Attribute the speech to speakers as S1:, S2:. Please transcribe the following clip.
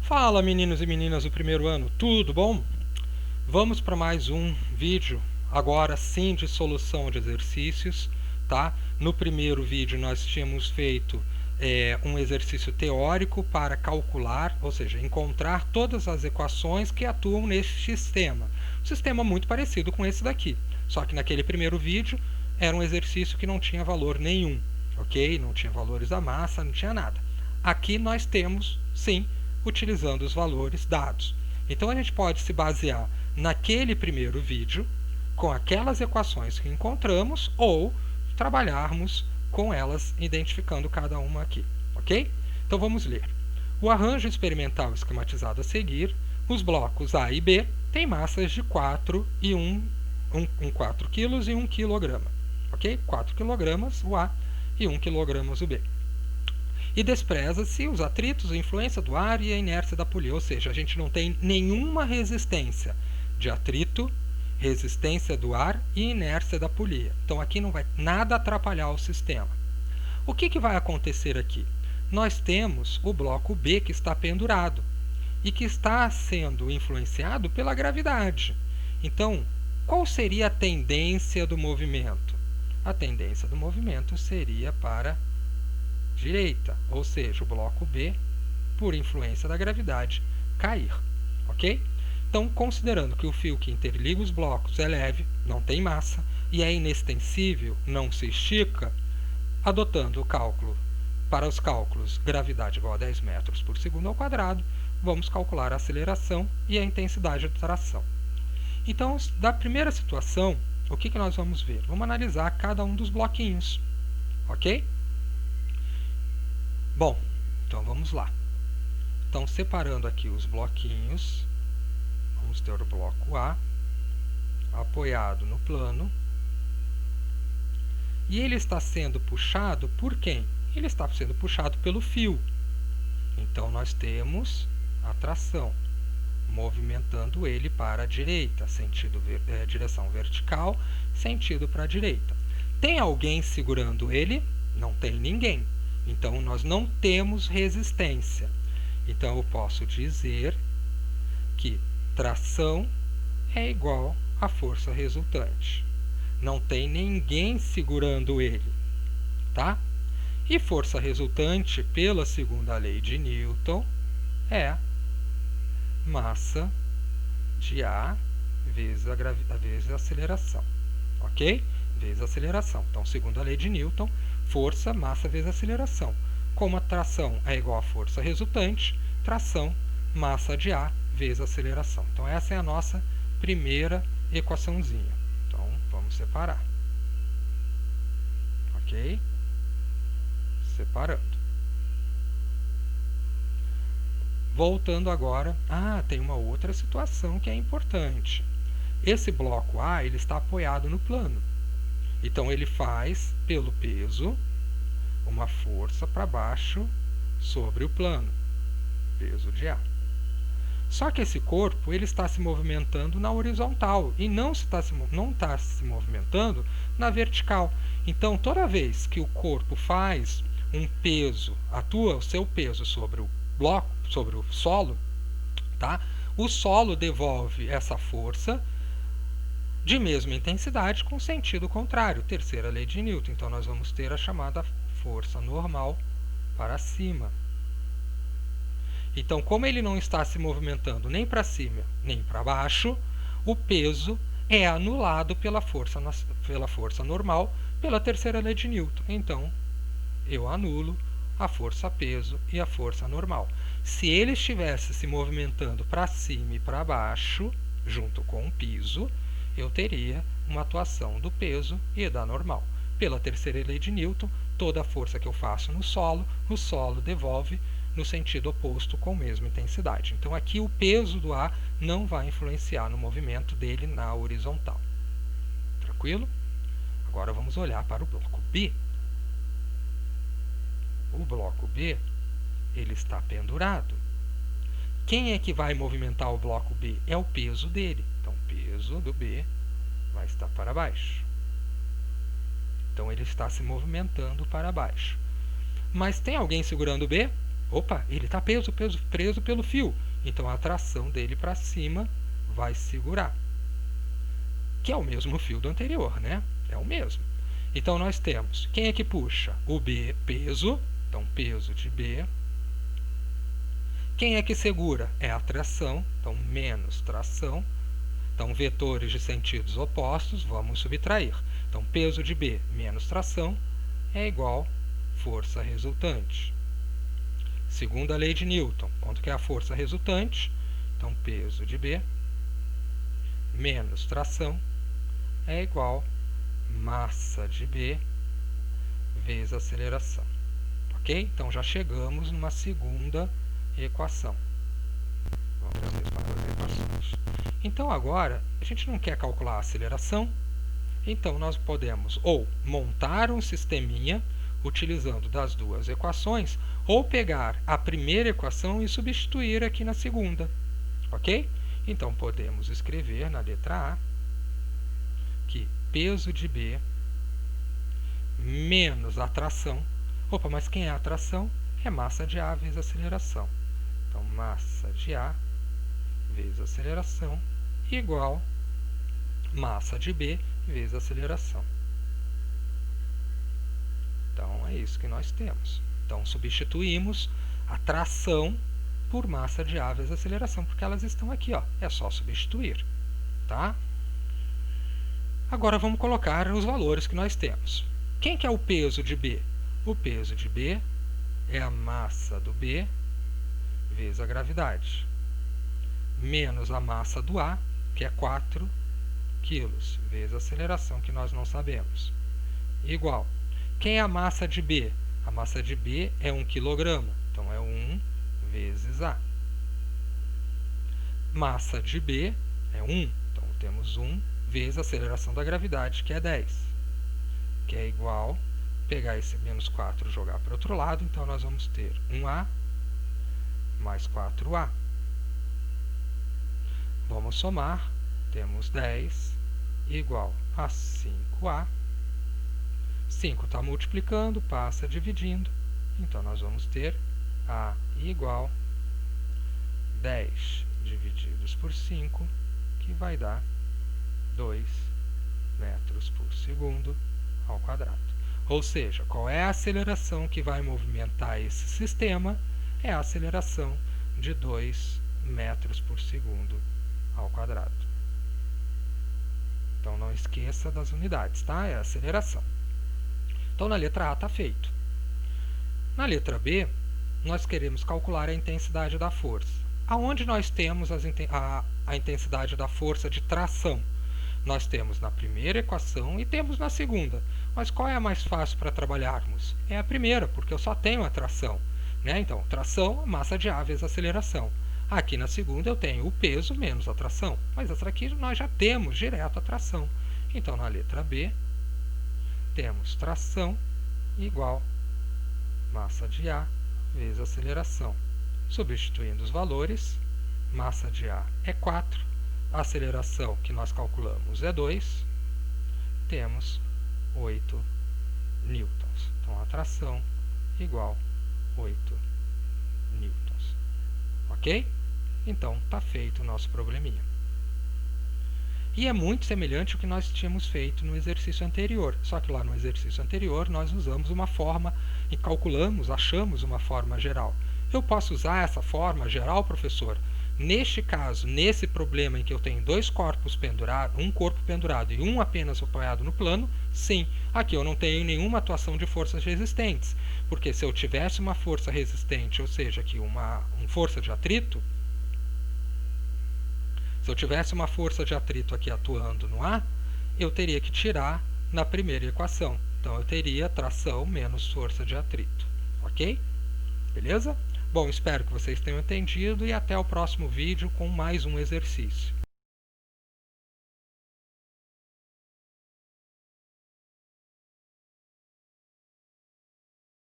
S1: Fala, meninos e meninas do primeiro ano, tudo bom? Vamos para mais um vídeo, agora sim de solução de exercícios, tá? No primeiro vídeo nós tínhamos feito um exercício teórico para calcular, ou seja, encontrar todas as equações que atuam neste sistema. Um sistema muito parecido com esse daqui, só que naquele primeiro vídeo era um exercício que não tinha valor nenhum, ok? Não tinha valores da massa, não tinha nada. Aqui nós temos, sim, utilizando os valores dados. Então a gente pode se basear naquele primeiro vídeo com aquelas equações que encontramos ou trabalharmos com elas identificando cada uma aqui, ok? Então vamos ler. O arranjo experimental esquematizado a seguir, os blocos A e B têm massas de 4 e 4 kg e 1 kg, ok? 4 kg o A e 1 kg o B. E despreza-se os atritos, a influência do ar e a inércia da polia. Ou seja, a gente não tem nenhuma resistência de atrito, resistência do ar e inércia da polia. Então, aqui não vai nada atrapalhar o sistema. O que vai acontecer aqui? Nós temos o bloco B que está pendurado e que está sendo influenciado pela gravidade. Então, qual seria a tendência do movimento? A tendência do movimento seria para direita, ou seja, o bloco B, por influência da gravidade, cair, ok? Então, considerando que o fio que interliga os blocos é leve, não tem massa, e é inextensível, não se estica, adotando o cálculo, para os cálculos gravidade igual a 10 metros por segundo ao quadrado, vamos calcular a aceleração e a intensidade de tração. Então, da primeira situação, o que nós vamos ver? Vamos analisar cada um dos bloquinhos, ok? Bom, então vamos lá. Então, separando aqui os bloquinhos, vamos ter o bloco A apoiado no plano. E ele está sendo puxado por quem? Ele está sendo puxado pelo fio. Então, nós temos a tração, movimentando ele para a direita, direção vertical, sentido para a direita. Tem alguém segurando ele? Não tem ninguém. Então, nós não temos resistência. Então, eu posso dizer que tração é igual à força resultante. Não tem ninguém segurando ele, tá? E força resultante, pela segunda lei de Newton, é massa de A vezes a aceleração, ok? Vezes a aceleração. Então, segundo a lei de Newton, força, massa vezes aceleração. Como a tração é igual à força resultante, tração, massa de A vezes aceleração. Então, essa é a nossa primeira equaçãozinha. Então, vamos separar. Ok? Separando. Voltando agora, tem uma outra situação que é importante. Esse bloco A ele está apoiado no plano. Então, ele faz, pelo peso, uma força para baixo sobre o plano. Peso de A. Só que esse corpo ele está se movimentando na horizontal e não está se movimentando na vertical. Então, toda vez que o corpo faz um peso, atua o seu peso sobre o bloco, sobre o solo, tá? O solo devolve essa força de mesma intensidade com sentido contrário, terceira lei de Newton. Então, nós vamos ter a chamada força normal para cima. Então, como ele não está se movimentando nem para cima nem para baixo, o peso é anulado pela força normal, pela terceira lei de Newton. Então, eu anulo a força-peso e a força normal. Se ele estivesse se movimentando para cima e para baixo, junto com o piso, eu teria uma atuação do peso e da normal. Pela terceira lei de Newton, toda a força que eu faço no solo, o solo devolve no sentido oposto com a mesma intensidade. Então, aqui o peso do A não vai influenciar no movimento dele na horizontal. Tranquilo? Agora vamos olhar para o bloco B. O bloco B, ele está pendurado. Quem é que vai movimentar o bloco B? É o peso dele. Então, o peso do B vai estar para baixo. Então, ele está se movimentando para baixo. Mas tem alguém segurando o B? Opa, ele está preso pelo fio. Então a tração dele para cima vai segurar. Que é o mesmo fio do anterior, né? É o mesmo. Então nós temos, quem é que puxa? O B, peso. Então peso de B. Quem é que segura? É a tração. Então menos tração. Então vetores de sentidos opostos, vamos subtrair. Então peso de B menos tração é igual força resultante. Segunda lei de Newton, quanto que é a força resultante? Então, peso de B menos tração é igual massa de B vezes aceleração. Ok? Então, já chegamos numa segunda equação. Vamos para as equações. Então, agora, a gente não quer calcular a aceleração, então nós podemos ou montar um sisteminha utilizando das duas equações, ou pegar a primeira equação e substituir aqui na segunda, ok? Então, podemos escrever na letra A que peso de B menos a tração. Opa, mas quem é a tração? É massa de A vezes aceleração. Então, massa de A vezes aceleração igual massa de B vezes aceleração. Então, é isso que nós temos. Então, substituímos a tração por massa de A vezes aceleração, porque elas estão aqui, ó. É só substituir, tá? Agora, vamos colocar os valores que nós temos. Quem que é o peso de B? O peso de B é a massa do B vezes a gravidade, menos a massa do A, que é 4 kg, vezes a aceleração, que nós não sabemos, igual. Quem é a massa de B? A massa de B é 1 kg, então é 1 vezes A. Massa de B é 1, então temos 1 vezes a aceleração da gravidade, que é 10, que é igual, pegar esse menos 4 e jogar para o outro lado, então nós vamos ter 1A mais 4A. Vamos somar, temos 10 igual a 5A. 5 está multiplicando, passa dividindo, então nós vamos ter A igual 10 divididos por 5, que vai dar 2 metros por segundo ao quadrado. Ou seja, qual é a aceleração que vai movimentar esse sistema? É a aceleração de 2 metros por segundo ao quadrado. Então, não esqueça das unidades, tá? É a aceleração. Então, na letra A está feito. Na letra B, nós queremos calcular a intensidade da força. Aonde nós temos a intensidade da força de tração? Nós temos na primeira equação e temos na segunda. Mas qual é a mais fácil para trabalharmos? É a primeira, porque eu só tenho a tração, né? Então, tração, massa de A vezes aceleração. Aqui na segunda eu tenho o peso menos a tração. Mas essa aqui nós já temos direto a tração. Então, na letra B, temos tração igual massa de A vezes aceleração. Substituindo os valores, massa de A é 4, a aceleração que nós calculamos é 2, temos 8 newtons. Então, a tração igual 8 newtons. Ok? Então, está feito o nosso probleminha. E é muito semelhante ao que nós tínhamos feito no exercício anterior. Só que lá no exercício anterior nós usamos uma forma e calculamos, achamos uma forma geral. Eu posso usar essa forma geral, professor? Neste caso, nesse problema em que eu tenho dois corpos pendurados, um corpo pendurado e um apenas apoiado no plano, sim. Aqui eu não tenho nenhuma atuação de forças resistentes, porque se eu tivesse uma força resistente, ou seja, aqui uma força de atrito, se eu tivesse uma força de atrito aqui atuando no A, eu teria que tirar na primeira equação. Então, eu teria tração menos força de atrito. Ok? Beleza? Bom, espero que vocês tenham entendido e até o próximo vídeo com mais um exercício.